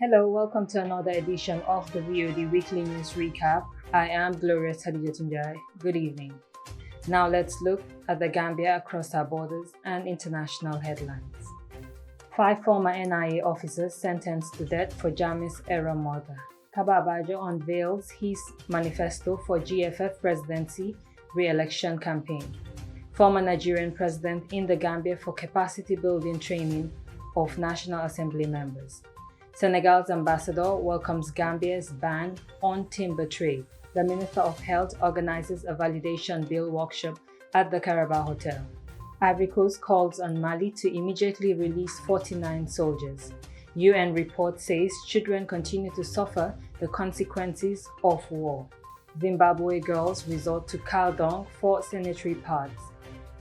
Hello, welcome to another edition of the VOD Weekly News Recap. I am Glorious Haddijatou Njie. Good evening. Now let's look at the Gambia across our borders and international headlines. 5 former NIA officers sentenced to death for Jammeh's error murder. Kababajo unveils his manifesto for GFF presidency re-election campaign. Former Nigerian president in the Gambia for capacity building training of National Assembly members. Senegal's ambassador welcomes Gambia's ban on timber trade. The Minister of Health organizes a validation bill workshop at the Carabao Hotel. Ivory Coast calls on Mali to immediately release 49 soldiers. UN report says children continue to suffer the consequences of war. Zimbabwe girls resort to cow dung for sanitary pads.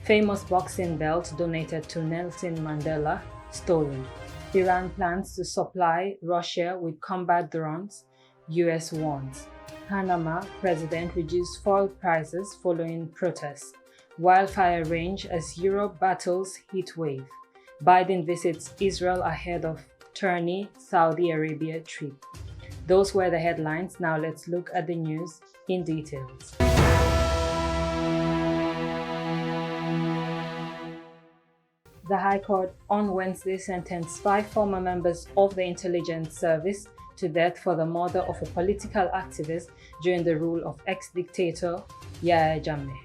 Famous boxing belt donated to Nelson Mandela stolen. Iran plans to supply Russia with combat drones, US warns. Panama president reduced fuel prices following protests. Wildfire range as Europe battles heat wave. Biden visits Israel ahead of tourney Saudi Arabia trip. Those were the headlines. Now let's look at the news in details. The High Court on Wednesday sentenced 5 former members of the intelligence service to death for the murder of a political activist during the rule of ex-dictator Yahya Jammeh.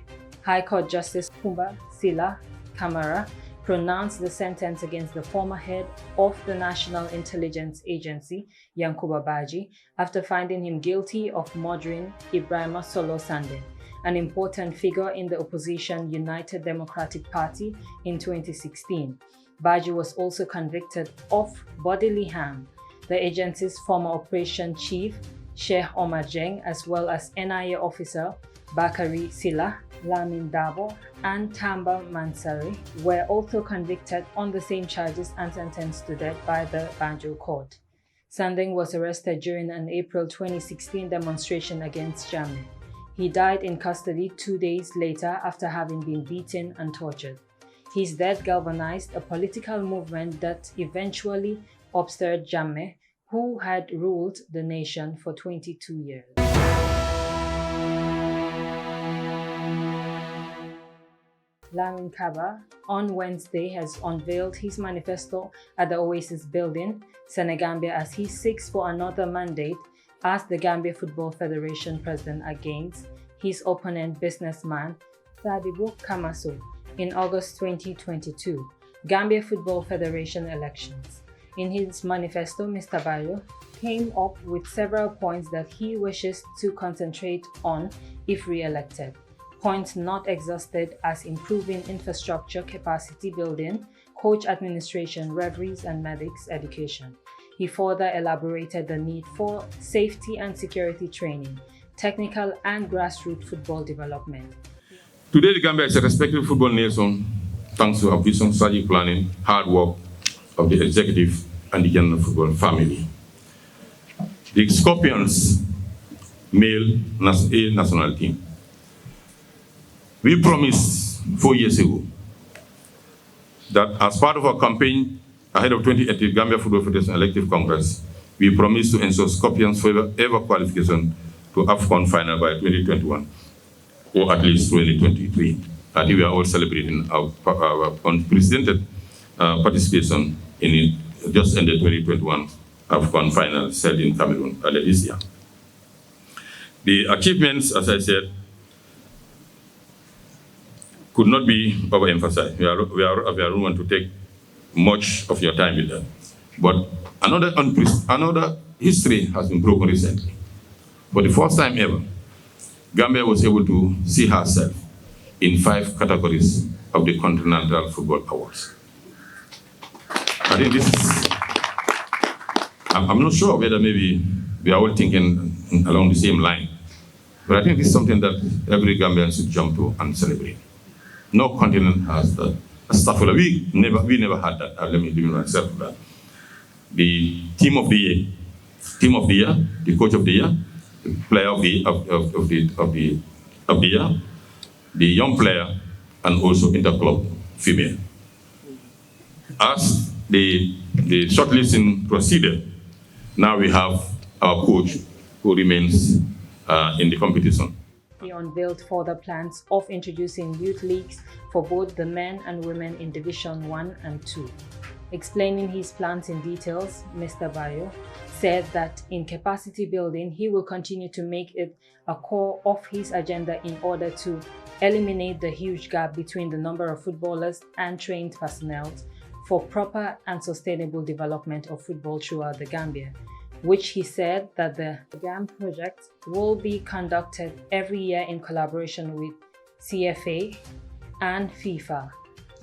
High Court Justice Kumba Sila Kamara pronounced the sentence against the former head of the National Intelligence Agency, Yankuba Baji, after finding him guilty of murdering Ibrahima Solo Sande, an important figure in the opposition United Democratic Party in 2016. Baji was also convicted of bodily harm. The agency's former operation chief, Sheikh Omar Jeng, as well as NIA officer Bakari Sila, Lamin Dabo, and Tamba Mansari were also convicted on the same charges and sentenced to death by the Banjul court. Sanding was arrested during an April 2016 demonstration against Jammeh. He died in custody 2 days later after having been beaten and tortured. His death galvanized a political movement that eventually upstirred Jammeh, who had ruled the nation for 22 years. Lamin Kaba on Wednesday has unveiled his manifesto at the Oasis building, Senegambia, as he seeks for another mandate as the Gambia Football Federation president against his opponent businessman Sadibou Kamaso in August 2022 Gambia Football Federation elections. In his manifesto, Mr. Bayo came up with several points that he wishes to concentrate on if re-elected. Points not exhausted as improving infrastructure, capacity building, coach administration, referees and medics education. He further elaborated the need for safety and security training, technical and grassroots football development. Today, the Gambia is a respected football nation thanks to our vision, strategic planning, hard work of the executive and the general football family. The Scorpions male national team. We promised 4 years ago that as part of our campaign ahead of 2018 Gambia Football Federation Elective Congress, we promised to ensure Scorpions ever qualification to AFCON final by 2021, or at least 2023. I think we are all celebrating our unprecedented participation in it just ended 2021 AFCON final held in Cameroon earlier this year. The achievements, as I said, could not be overemphasized. We don't want to take much of your time with that. But another history has been broken recently. For the first time ever, Gambia was able to see herself in 5 categories of the Continental Football Awards. I think this is, I'm not sure whether maybe we are all thinking along the same line, but I think this is something that every Gambian should jump to and celebrate. No continent has that. We never had that. Let me myself that. The team of the year, the coach of the year, the player of the year, the young player, and also interclub female. As the shortlisting proceeded, Now we have our coach who remains in the competition. He unveiled further plans of introducing youth leagues for both the men and women in Division 1 and 2. Explaining his plans in details, Mr. Bayo said that in capacity building, he will continue to make it a core of his agenda in order to eliminate the huge gap between the number of footballers and trained personnel for proper and sustainable development of football throughout the Gambia, which he said that the GAM project will be conducted every year in collaboration with CFA and FIFA,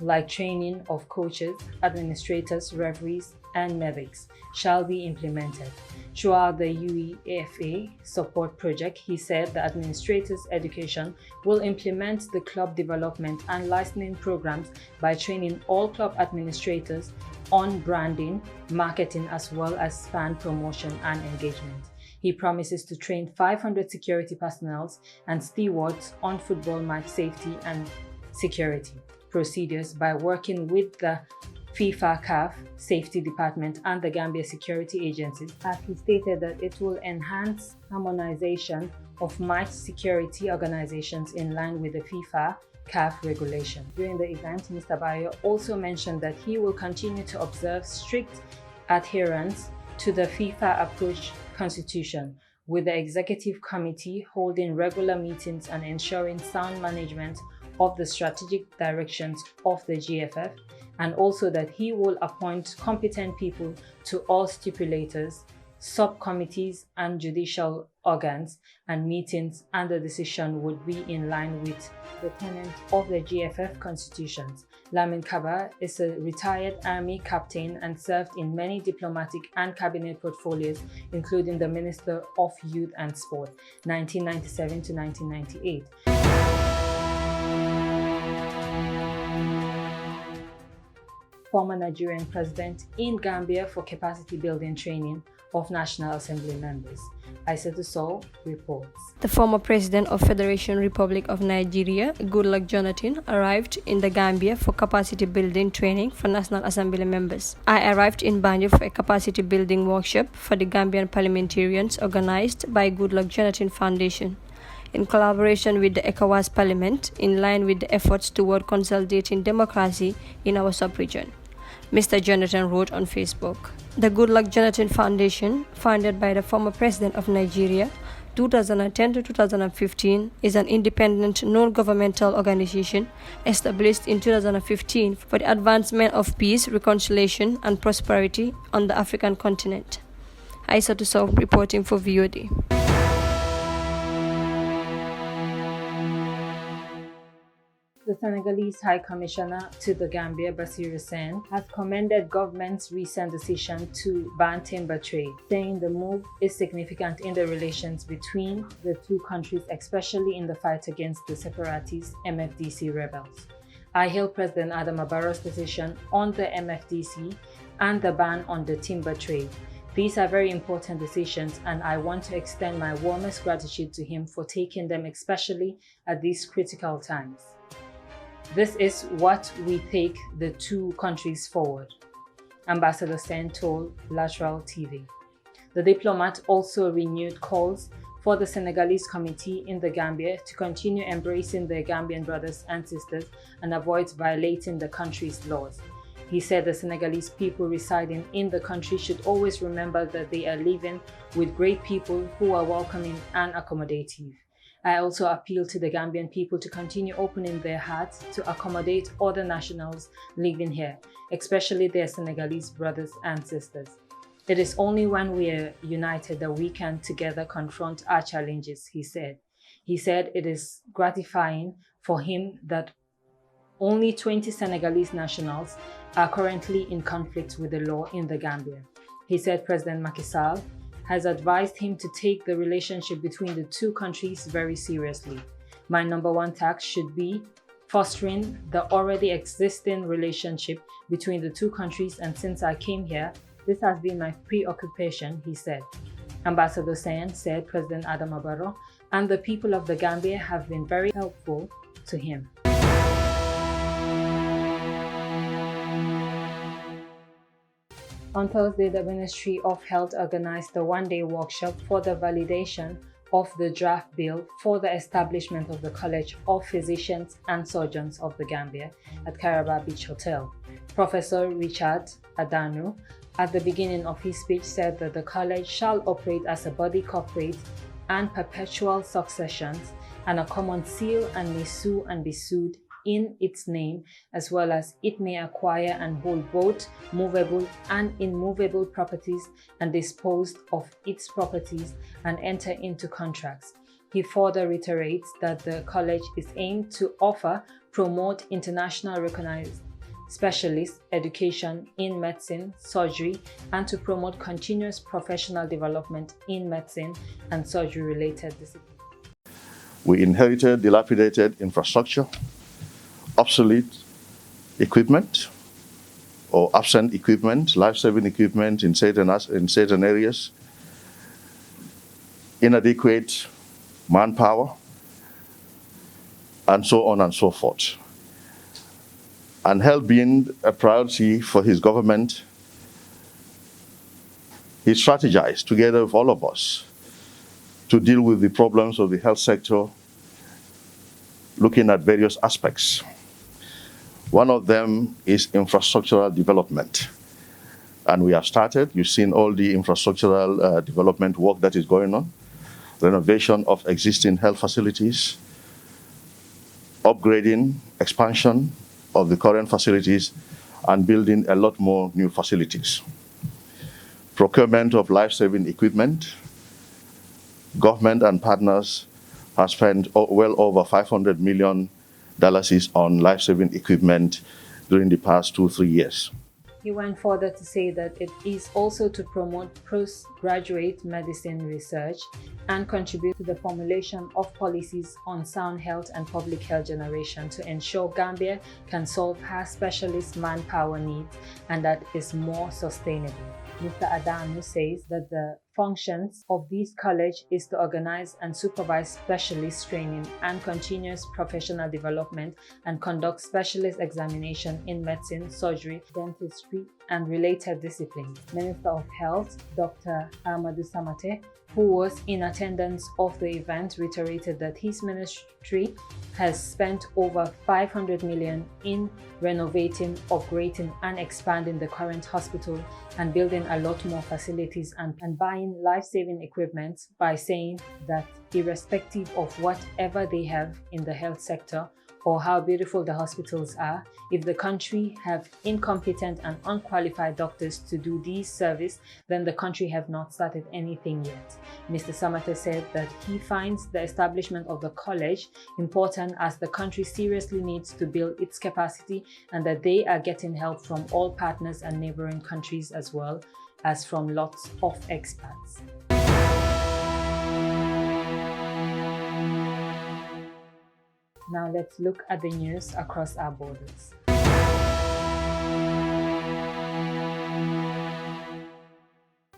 like training of coaches, administrators, referees, and medics shall be implemented. Throughout the UEFA support project, he said the administrators' education will implement the club development and licensing programs by training all club administrators on branding, marketing, as well as fan promotion and engagement. He promises to train 500 security personnel and stewards on football match safety and security procedures by working with the FIFA CAF Safety Department and the Gambia security agencies, as he stated that it will enhance harmonization of match security organizations in line with the FIFA CAF regulation. During the event, Mr. Bayo also mentioned that he will continue to observe strict adherence to the FIFA approach constitution, with the executive committee holding regular meetings and ensuring sound management of the strategic directions of the GFF, and also that he will appoint competent people to all stipulators, subcommittees, and judicial organs and meetings, and the decision would be in line with the tenets of the GFF constitutions. Lamin Kaba is a retired army captain and served in many diplomatic and cabinet portfolios, including the Minister of Youth and Sport, 1997 to 1998. Former Nigerian president in Gambia for capacity building training of National Assembly members. Haddijatou Njie reports. The former president of Federation Republic of Nigeria, Goodluck Jonathan, arrived in the Gambia for capacity building training for National Assembly members. I arrived in Banjul for a capacity building workshop for the Gambian parliamentarians organized by Goodluck Jonathan Foundation, in collaboration with the ECOWAS Parliament, in line with the efforts toward consolidating democracy in our sub-region, Mr. Jonathan wrote on Facebook. The Goodluck Jonathan Foundation, founded by the former president of Nigeria, 2010 to 2015, is an independent, non-governmental organization established in 2015 for the advancement of peace, reconciliation, and prosperity on the African continent. Haddijatou Njie reporting for VOD. The Senegalese High Commissioner to the Gambia, Bassirou Sène, has commended government's recent decision to ban timber trade, saying the move is significant in the relations between the two countries, especially in the fight against the separatist MFDC rebels. I hail President Adama Barrow's decision on the MFDC and the ban on the timber trade. These are very important decisions, and I want to extend my warmest gratitude to him for taking them, especially at these critical times. This is what we take the two countries forward, Ambassador Sène told Lateral TV. The diplomat also renewed calls for the Senegalese committee in the Gambia to continue embracing their Gambian brothers and sisters and avoid violating the country's laws. He said the Senegalese people residing in the country should always remember that they are living with great people who are welcoming and accommodative. I also appeal to the Gambian people to continue opening their hearts to accommodate other nationals living here, especially their Senegalese brothers and sisters. It is only when we are united that we can together confront our challenges, he said. He said it is gratifying for him that only 20 Senegalese nationals are currently in conflict with the law in the Gambia. He said President Macky Sall has advised him to take the relationship between the two countries very seriously. My number one task should be fostering the already existing relationship between the two countries, and since I came here, this has been my preoccupation, he said. Ambassador Sène said President Adama Barrow and the people of the Gambia have been very helpful to him. On Thursday, the Ministry of Health organized a one-day workshop for the validation of the draft bill for the establishment of the College of Physicians and Surgeons of the Gambia at Caraba Beach Hotel. Professor Richard Adanu, at the beginning of his speech, said that the college shall operate as a body corporate and perpetual successions and a common seal, and may sue and be sued in its name, as well as it may acquire and hold both movable and immovable properties and dispose of its properties and enter into contracts. He further reiterates that the college is aimed to offer, promote international recognized specialist education in medicine, surgery, and to promote continuous professional development in medicine and surgery-related disciplines. We inherited dilapidated infrastructure, obsolete equipment or absent equipment, life-saving equipment in certain areas, inadequate manpower, and so on and so forth. And health being a priority for his government, he strategized together with all of us to deal with the problems of the health sector, looking at various aspects. One of them is infrastructural development. And we have started. You've seen all the infrastructural development work that is going on, renovation of existing health facilities, upgrading, expansion of the current facilities, and building a lot more new facilities. Procurement of life-saving equipment. Government and partners have spent well over $500 million on life-saving equipment during the past 2-3 years. He went further to say that it is also to promote postgraduate medicine research and contribute to the formulation of policies on sound health and public health generation to ensure Gambia can solve her specialist manpower needs and that is more sustainable. Mr. Adanu says that the functions of this college is to organize and supervise specialist training and continuous professional development and conduct specialist examination in medicine, surgery, dentistry, and related disciplines. Minister of Health, Dr. Amadou Samate, who was in attendance of the event, reiterated that his ministry has spent over $500 million in renovating, upgrading, and expanding the current hospital and building a lot more facilities and buying life-saving equipment, by saying that irrespective of whatever they have in the health sector or how beautiful the hospitals are, if the country have incompetent and unqualified doctors to do this service, then the country have not started anything yet. Mr. Samate said that he finds the establishment of the college important as the country seriously needs to build its capacity and that they are getting help from all partners and neighboring countries as well as from lots of expats. Now let's look at the news across our borders.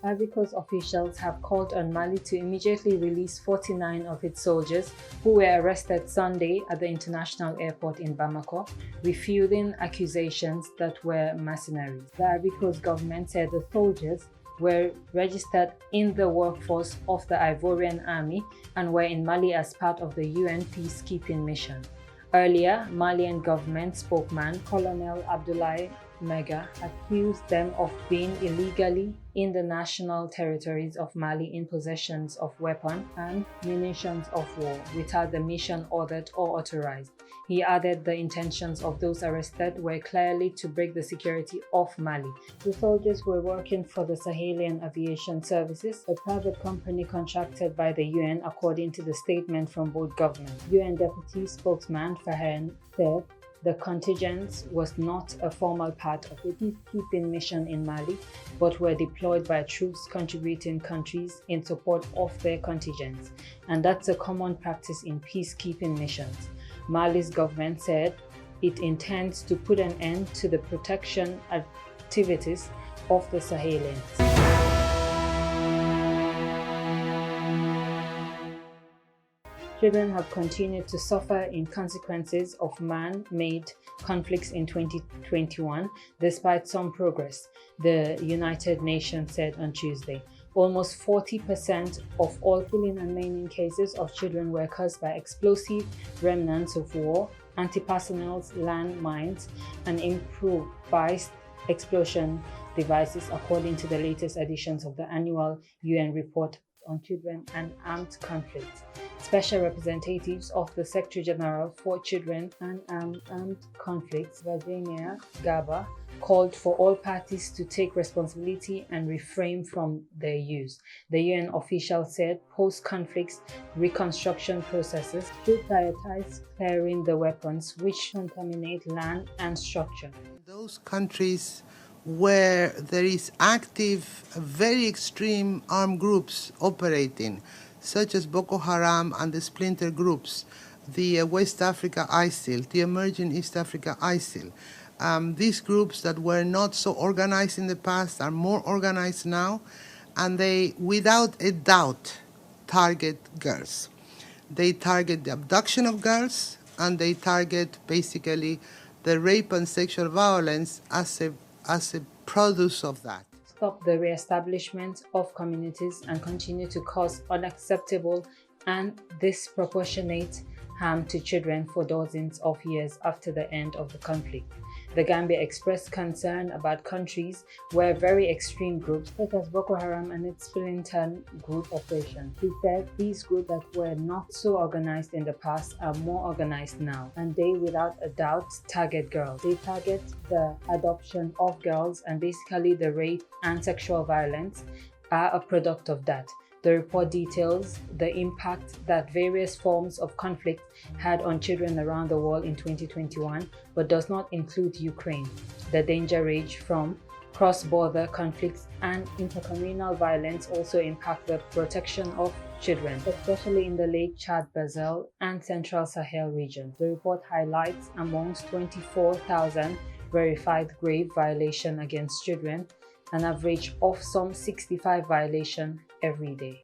Ivory Coast officials have called on Mali to immediately release 49 of its soldiers who were arrested Sunday at the international airport in Bamako, refuting accusations that were mercenaries. The Ivory Coast government said the soldiers were registered in the workforce of the Ivorian army and were in Mali as part of the UN peacekeeping mission. Earlier, Malian government spokesman Colonel Abdoulaye Mega accused them of being illegally in the national territories of Mali in possessions of weapons and munitions of war without the mission ordered or authorized. He added the intentions of those arrested were clearly to break the security of Mali. The soldiers were working for the Sahelian Aviation Services, a private company contracted by the UN, according to the statement from both governments. UN Deputy Spokesman Fahen said the contingent was not a formal part of the peacekeeping mission in Mali, but were deployed by troops contributing countries in support of their contingents, and that's a common practice in peacekeeping missions. Mali's government said it intends to put an end to the protection activities of the Sahelians. Children have continued to suffer in consequences of man-made conflicts in 2021, despite some progress, the United Nations said on Tuesday. Almost 40% of all killing and maiming cases of children were caused by explosive remnants of war, anti-personnel landmines, and improvised explosion devices, according to the latest editions of the annual UN report on children and armed conflicts. Special representatives of the Secretary General for Children and Armed Conflicts, Virginia Gaba, called for all parties to take responsibility and refrain from their use. The UN official said post-conflict reconstruction processes should prioritize clearing the weapons which contaminate land and structure. Those countries where there is active, very extreme armed groups operating, such as Boko Haram and the splinter groups, the West Africa ISIL, the emerging East Africa ISIL. These groups that were not so organized in the past are more organized now, and they, without a doubt, target girls. They target the abduction of girls, and they target basically the rape and sexual violence as a produce of that. Stop the re-establishment of communities and continue to cause unacceptable and disproportionate harm to children for dozens of years after the end of the conflict. The Gambia expressed concern about countries where very extreme groups such as Boko Haram and its splinter group operation. He said these groups that were not so organized in the past are more organized now, and they without a doubt target girls. They target the adoption of girls, and basically the rape and sexual violence are a product of that. The report details the impact that various forms of conflict had on children around the world in 2021, but does not include Ukraine. The danger range from cross-border conflicts and intercommunal violence also impact the protection of children, especially in the Lake Chad Basin and Central Sahel region. The report highlights amongst 24,000 verified grave violations against children, an average of some 65 violations every day.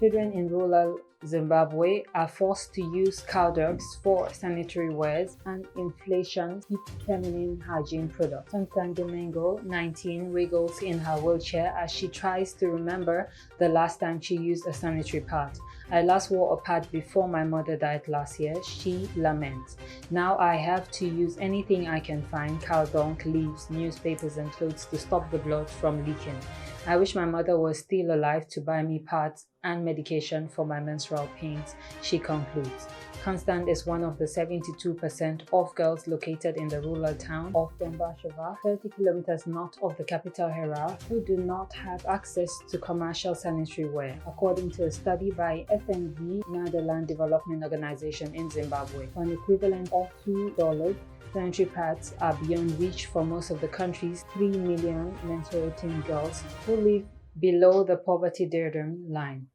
Children in rural Zimbabwe are forced to use cow dogs for sanitary wares, and inflation hits feminine hygiene products. Constance Domingo, 19, wriggles in her wheelchair as she tries to remember the last time she used a sanitary pad. I last wore a pad before my mother died last year, she laments. Now I have to use anything I can find, cow dung, leaves, newspapers and clothes to stop the blood from leaking. I wish my mother was still alive to buy me pads and medication for my menstrual pains, she concludes. Constance is one of the 72% of girls located in the rural town of Dombashova, 30 kilometers north of the capital Harare, who do not have access to commercial sanitary ware, according to a study by FNV, Netherlands Development Organization in Zimbabwe. For an equivalent of $2, sanitary pads are beyond reach for most of the country's 3 million menstruating girls who live below the poverty-ridden line.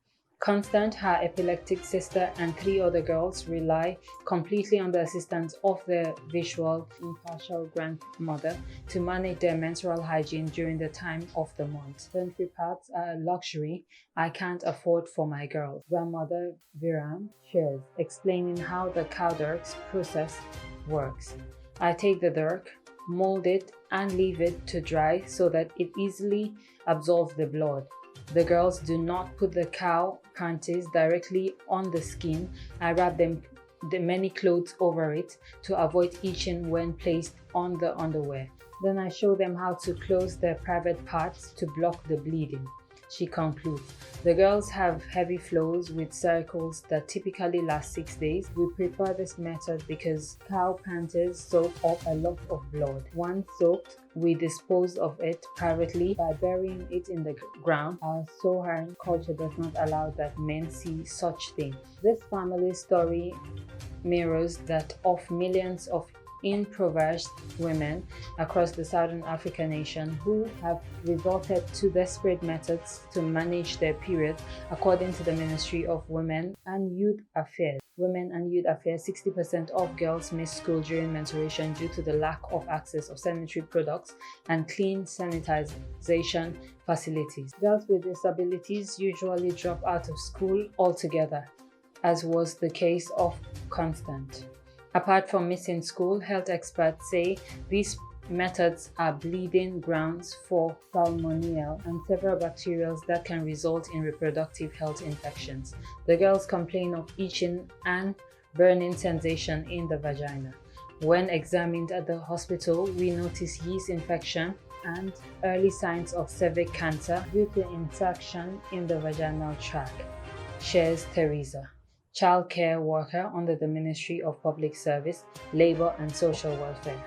Constance, her epileptic sister, and 3 other girls rely completely on the assistance of their visual impartial grandmother to manage their menstrual hygiene during the time of the month. Sanitary pads are a luxury I can't afford for my girls, grandmother Viram shares, explaining how the cow durk's process works. I take the durk, mold it, and leave it to dry so that it easily absorbs the blood. The girls do not put the cow panties directly on the skin. I wrap the many clothes over it to avoid itching when placed on the underwear. Then I show them how to close their private parts to block the bleeding, she concludes. The girls have heavy flows with circles that typically last 6 days. We prefer this method because cow panties soak up a lot of blood. Once soaked, we dispose of it privately by burying it in the ground. Our Sohan culture does not allow that men see such things. This family story mirrors that of millions of impoverished women across the Southern African nation who have resorted to desperate methods to manage their period, according to the Ministry of Women and Youth Affairs. Women and Youth Affairs, 60% of girls miss school during menstruation due to the lack of access of sanitary products and clean sanitization facilities. Girls with disabilities usually drop out of school altogether, as was the case of Constant. Apart from missing school, health experts say these methods are bleeding grounds for salmonella and several bacteria that can result in reproductive health infections. The girls complain of itching and burning sensation in the vagina. When examined at the hospital, we noticed yeast infection and early signs of cervix cancer due to infection in the vaginal tract, shares Teresa, child care worker under the Ministry of Public Service, Labor and Social Welfare.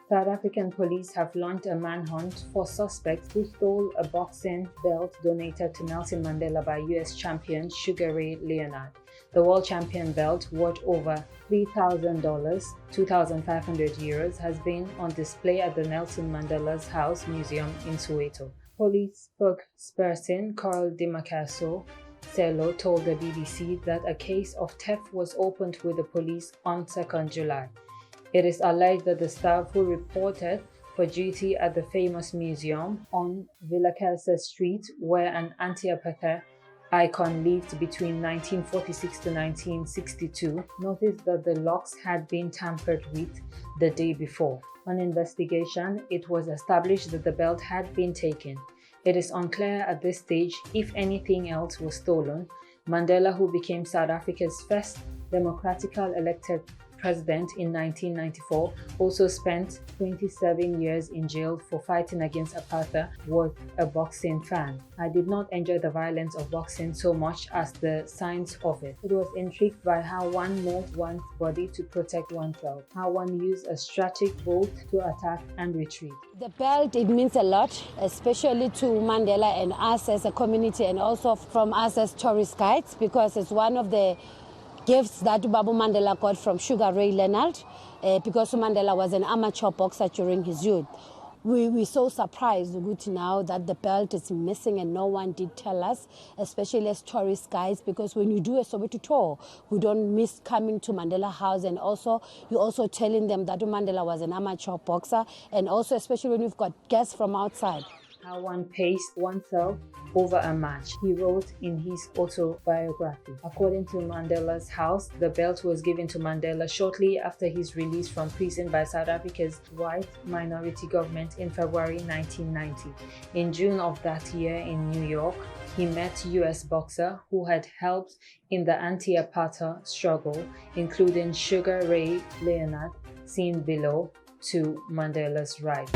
South African police have launched a manhunt for suspects who stole a boxing belt donated to Nelson Mandela by US champion Sugar Ray Leonard. The world champion belt, worth over $3,000, 2,500 euros, has been on display at the Nelson Mandela's House Museum in Soweto. Police spokesperson Carl DiMacaso Cello told the BBC that a case of theft was opened with the police on 2nd July. It is alleged that the staff who reported for duty at the famous museum on Vilakazi Street, where an anti-apartheid icon lived between 1946 to 1962, noticed that the locks had been tampered with the day before. On investigation, it was established that the belt had been taken. It is unclear at this stage if anything else was stolen. Mandela, who became South Africa's first democratically elected president in 1994, also spent 27 years in jail for fighting against apartheid, was a boxing fan. I did not enjoy the violence of boxing so much as the science of it. It was intrigued by how one moved one's body to protect oneself, how one used a strategic vote to attack and retreat. The belt, it means a lot, especially to Mandela and us as a community, and also from us as tourist guides, because it's one of the gifts that Babu Mandela got from Sugar Ray Leonard, because Mandela was an amateur boxer during his youth. We're so surprised now that the belt is missing and no one did tell us, especially as tourist guides, because when you do a Soweto tour, we don't miss coming to Mandela House, and also you're also telling them that Mandela was an amateur boxer, and also especially when you've got guests from outside. How one paced oneself over a match, he wrote in his autobiography. According to Mandela's House, the belt was given to Mandela shortly after his release from prison by South Africa's white minority government in February 1990. In June of that year in New York, he met US boxer who had helped in the anti-apartheid struggle, including Sugar Ray Leonard, seen below, to Mandela's right.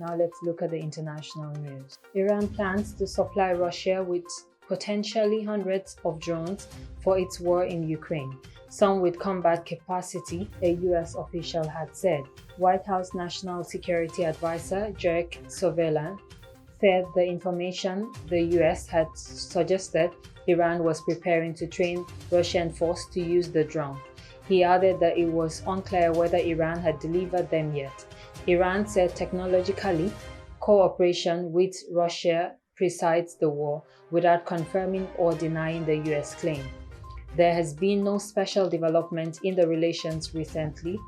Now let's look at the international news. Iran plans to supply Russia with potentially hundreds of drones for its war in Ukraine, some with combat capacity, a US official had said. White House National Security Advisor Jake Sullivan said the information the US had suggested Iran was preparing to train Russian forces to use the drone. He added that it was unclear whether Iran had delivered them yet. Iran said technologically, cooperation with Russia precedes the war, without confirming or denying the US claim. There has been no special development in the relations recently.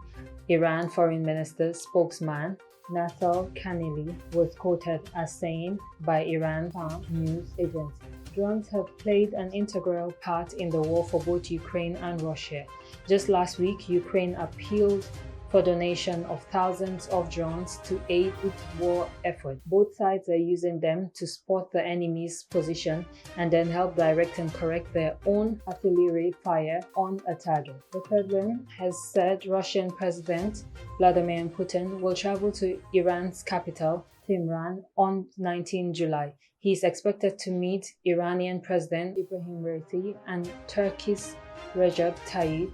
Iran Foreign Minister spokesman Nassar Kanani was quoted as saying by Iran news agency. Drones have played an integral part in the war for both Ukraine and Russia. Just last week, Ukraine appealed for donation of thousands of drones to aid its war effort. Both sides are using them to spot the enemy's position and then help direct and correct their own artillery fire on a target. The Kremlin has said Russian President Vladimir Putin will travel to Iran's capital, Tehran, on 19 July. He is expected to meet Iranian President Ibrahim Raisi and Turkey's Recep Tayyip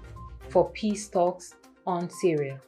for peace talks on Syria.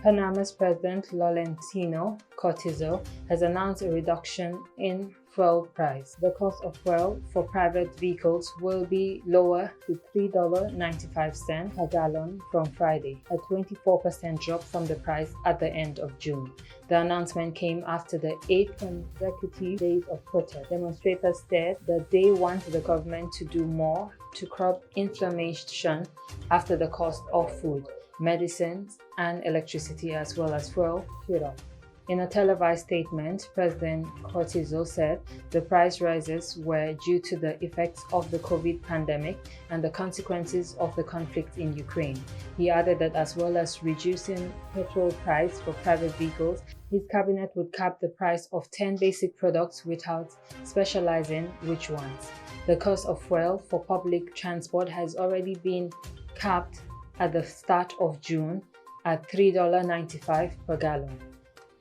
Panama's President Laurentino Cortizo has announced a reduction in fuel price. The cost of fuel for private vehicles will be lower to $3.95 per gallon from Friday, a 24% drop from the price at the end of June. The announcement came after the 8 consecutive days of protest. Demonstrators said that they want the government to do more to curb inflation after the cost of food, medicines, and electricity as well as fuel shoot up. In a televised statement, President Cortizo said the price rises were due to the effects of the COVID pandemic and the consequences of the conflict in Ukraine. He added that as well as reducing petrol price for private vehicles, his cabinet would cap the price of 10 basic products without specializing which ones. The cost of fuel for public transport has already been capped at the start of June at $3.95 per gallon.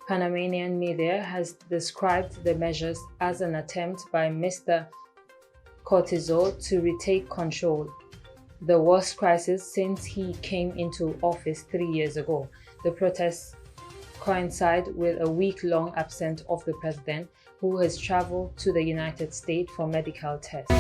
Panamanian media has described the measures as an attempt by Mr. Cortizo to retake control, the worst crisis since he came into office 3 years ago. The protests coincide with a week-long absence of the president, who has traveled to the United States for medical tests.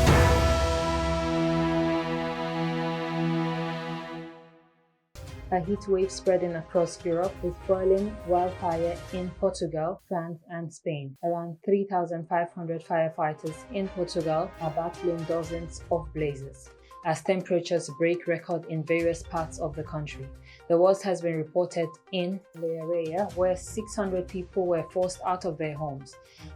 A heat wave spreading across Europe is boiling wildfire in Portugal, France, and Spain. Around 3,500 firefighters in Portugal are battling dozens of blazes as temperatures break records in various parts of the country. The worst has been reported in Leiria, where 600 people were forced out of their homes.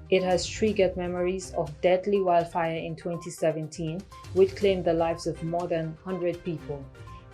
It has triggered memories of deadly wildfire in 2017, which claimed the lives of more than 100 people.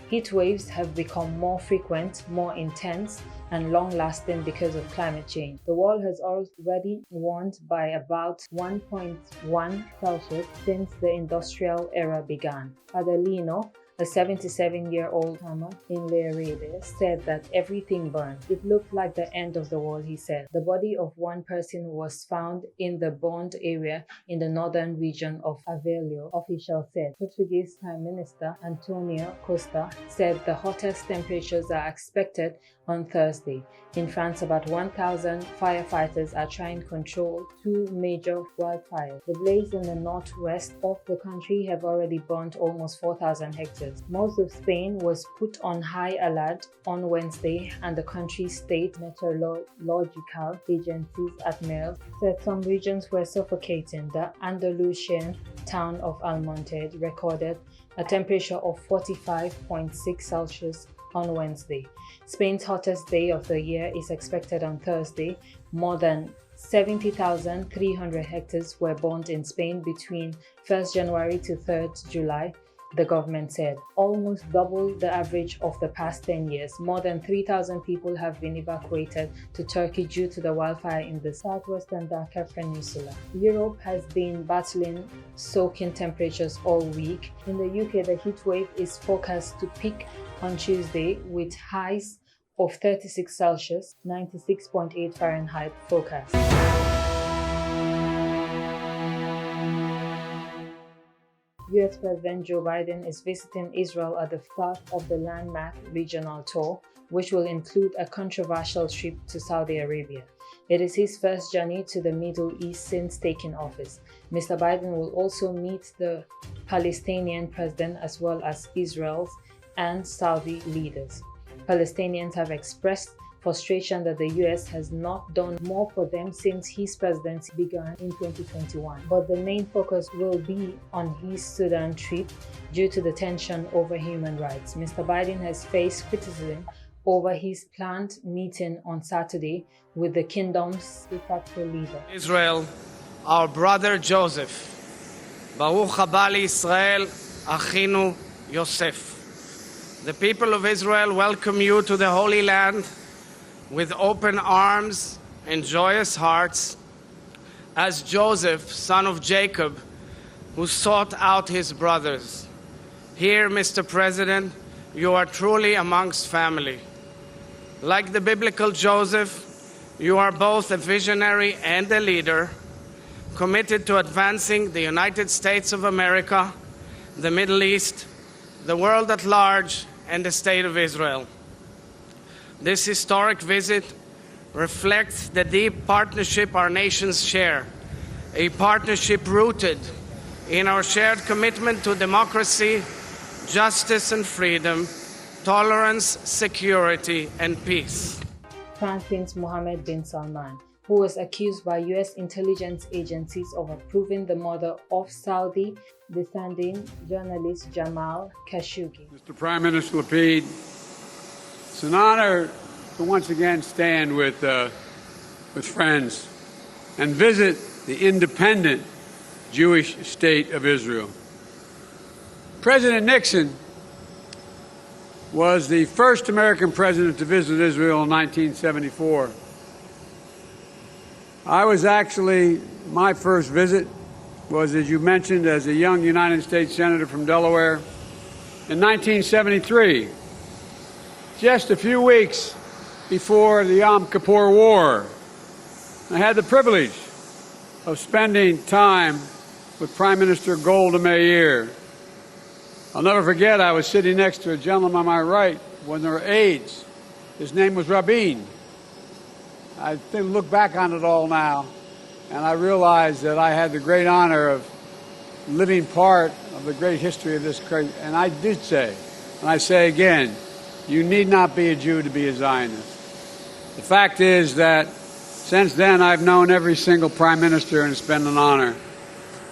Heat waves have become more frequent, more intense, and long-lasting because of climate change. The world has already warmed by about 1.1 Celsius since the industrial era began. Adelino, a 77-year-old farmer in Leiria, said that everything burned. It looked like the end of the world, he said. The body of one person was found in the burned area in the northern region of Aveiro, officials said. Portuguese Prime Minister Antonio Costa said the hottest temperatures are expected on Thursday. In France, about 1,000 firefighters are trying to control 2 major wildfires. The blaze in the northwest of the country have already burnt almost 4,000 hectares. Most of Spain was put on high alert on Wednesday, and the country's state meteorological agencies at Mail said some regions were suffocating. The Andalusian town of Almonte recorded a temperature of 45.6 Celsius on Wednesday. Spain's hottest day of the year is expected on Thursday. More than 70,300 hectares were burned in Spain between 1st January to 3rd July, the government said, almost double the average of the past 10 years. More than 3,000 people have been evacuated to Turkey due to the wildfire in the southwestern Dakar Peninsula. Europe has been battling soaking temperatures all week. In the UK, the heat wave is forecast to peak on Tuesday with highs of 36 Celsius, 96.8 Fahrenheit forecast. US President Joe Biden is visiting Israel at the start of the landmark regional tour, which will include a controversial trip to Saudi Arabia. It is his first journey to the Middle East since taking office. Mr. Biden will also meet the Palestinian president as well as Israel's and Saudi leaders. Palestinians have expressed frustration that the US has not done more for them since his presidency began in 2021. But the main focus will be on his Sudan trip due to the tension over human rights. Mr. Biden has faced criticism over his planned meeting on Saturday with the kingdom's de facto leader. Israel, our brother Joseph. Baruch haba Israel, Achinu Yosef. The people of Israel welcome you to the Holy Land with open arms and joyous hearts, as Joseph, son of Jacob, who sought out his brothers. Here, Mr. President, you are truly amongst family. Like the biblical Joseph, you are both a visionary and a leader, committed to advancing the United States of America, the Middle East, the world at large, and the state of Israel. This historic visit reflects the deep partnership our nations share, a partnership rooted in our shared commitment to democracy, justice and freedom, tolerance, security, and peace. Crown Prince Mohammed bin Salman, who was accused by U.S. intelligence agencies of approving the murder of Saudi-descending journalist Jamal Khashoggi. Mr. Prime Minister Lapid, it's an honor to once again stand with friends and visit the independent Jewish state of Israel. President Nixon was the first American president to visit Israel in 1974. My first visit was, as you mentioned, as a young United States Senator from Delaware in 1973, just a few weeks before the Yom Kippur War. I had the privilege of spending time with Prime Minister Golda Meir. I'll never forget, I was sitting next to a gentleman on my right when there were aides. His name was Rabin. I look back on it all now, and I realize that I had the great honor of living part of the great history of this country. And I did say, and I say again, you need not be a Jew to be a Zionist. The fact is that since then I've known every single prime minister, and it's been an honor.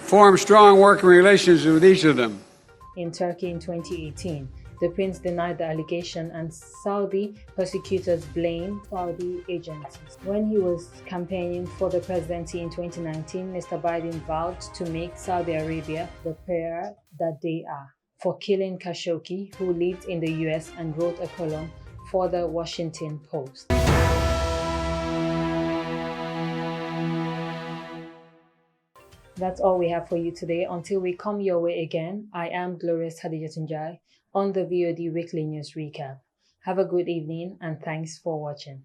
Formed strong working relations with each of them. In Turkey in 2018, the prince denied the allegation and Saudi prosecutors blamed Saudi agencies. When he was campaigning for the presidency in 2019, Mr. Biden vowed to make Saudi Arabia the pair that they are for killing Khashoggi, who lived in the US and wrote a column for the Washington Post. That's all we have for you today. Until we come your way again, I am glorious Haddijatou Njie on the VOD Weekly News Recap. Have a good evening and thanks for watching.